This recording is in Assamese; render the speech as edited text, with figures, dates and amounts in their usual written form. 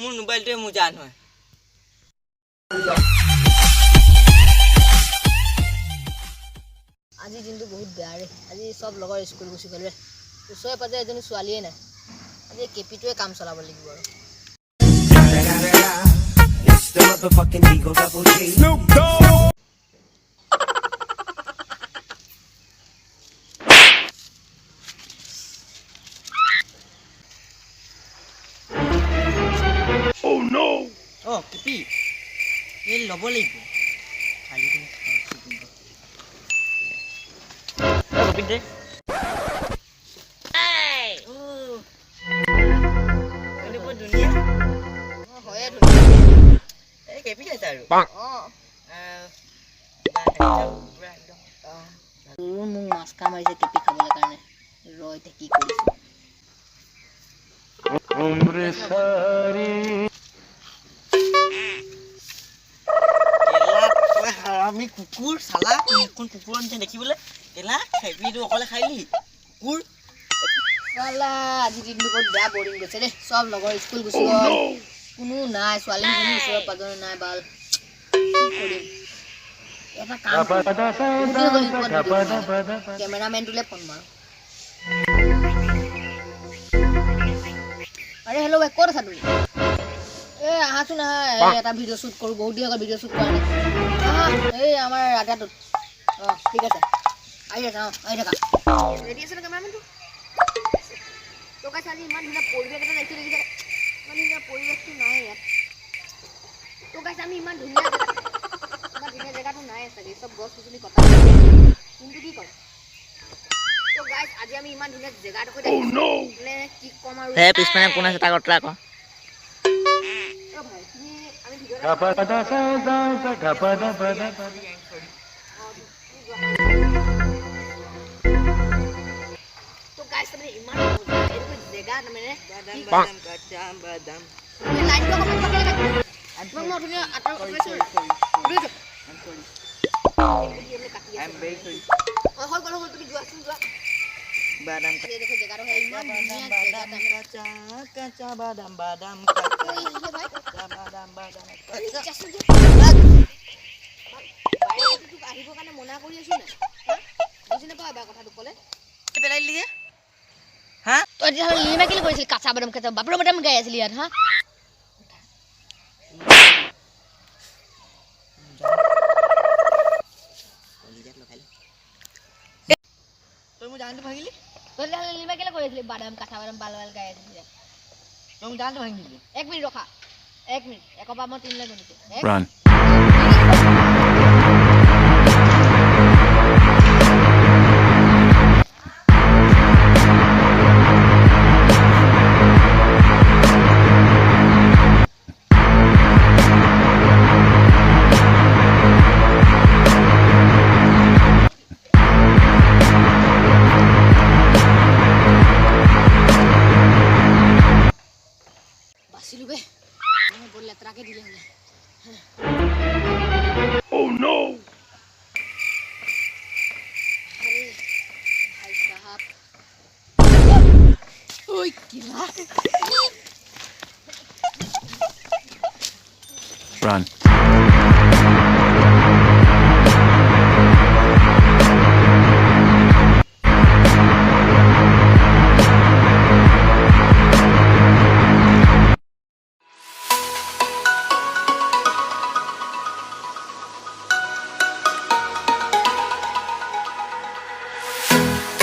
মোৰ মোবাইলটোৱে মোৰ জান হয় আজি দিনটো বহুত বেয়া ৰে আজি সব লগৰ স্কুল গুচি গ'ল ৰে ওচৰে পাজৰে এজনী ছোৱালীয়ে নাই আজি কেপিটোৱে কাম চলাব লাগিব আৰু Oh no! Oh, kepi. Ini lobo lagi. Kali ini saya kuping. Oh, kuping deh. Hey! Oh. Ini pun dunia. Oh, hoya dunia. Kepi ya tahu. Oh. মোক মাছ কাম আহিছে কেপি খাবলৈ কাৰণে ৰ এতিয়া কি কৰিছো আমি কুকুৰ সালা কোন কুকুৰ আনিছে দেখিবলৈ কেলা খেপিটো অকলে খাইলি কুকুৰ সালা আজি দিনটো বহুত বেয়া বৰিং গৈছে দেই সব লগৰ স্কুল গুচি গ'ল কোনো নাই ছোৱালীজনী ওচৰৰ পাজৰে নাই বাল কি কৰিম এটা কাম কেমেৰামেনটোলৈ ফোন মাৰো আৰে হেল্ল' ভাই ক'ত আছা তুমি আহাচোন আহা এটা ভিডিঅ' শ্বুট কৰোঁ বহুত দিন আগত ভিডিঅ' শ্বুট কৰা নাই এই আমাৰ ৰাজাটোত অঁ ঠিক আছে আহি থাকা আহি থাকা ৰেডি আছে ন কেমেৰামেনটো তোক আজি ইমান ধুনীয়া পৰিৱেশ এটা দেখিছোঁ দেখিছে ইমান ধুনীয়া পৰিৱেশটো নাই ইয়াত তোক আমি ইমান ধুনীয়া জেগাটো নাই চাগে চব গছ গছনি কটা কিন্তু কি কয় তো গাইস আজি আমি ইমান ধুনীয়া জেগাটো দেখিছো মানে কি কম আৰু হে পিছপানে কোন আছে তাক অটলা ক ও ভাই তুমি আমি ভিডিঅ' তো গাইস মানে ইমান মজা এইটো জেগা মানে বাদাম কাঁচা বাদাম লাইট টো কম থাকে মই ধুনীয়া আতৰ কৰিছো I'm very sorry. Oh, hold তুমি যোৱা বাদাম এই দেখো জেগাটো হে ইমান ধুনীয়া বাদাম কাঁচা বাদাম কাঁচা তুক আহিব কাৰণে মনা কৰি আছো না বুজি নাপাও এবাৰ কথাটো ক'লে পেলাই লিয়ে হা তই যে লিমা কেলে কৰিছিল কাঁচা বাদাম বাপৰ বাদাম গাই আছিল ইয়াত হা তই মোক জানটো ভাঙিলি তই যে লিমা কেলে কৰিছিল বাদাম কাঁচা বাদাম বাল বাল গাই আছিল তই মোক জানটো ভাঙিলি 1 মিনিট ৰখা 1 মিনিট একপা মই 3 লৈ গনিছো run Silube, no por la traque dile. Oh no! अरे भाई साहब, ओए क्या? Run.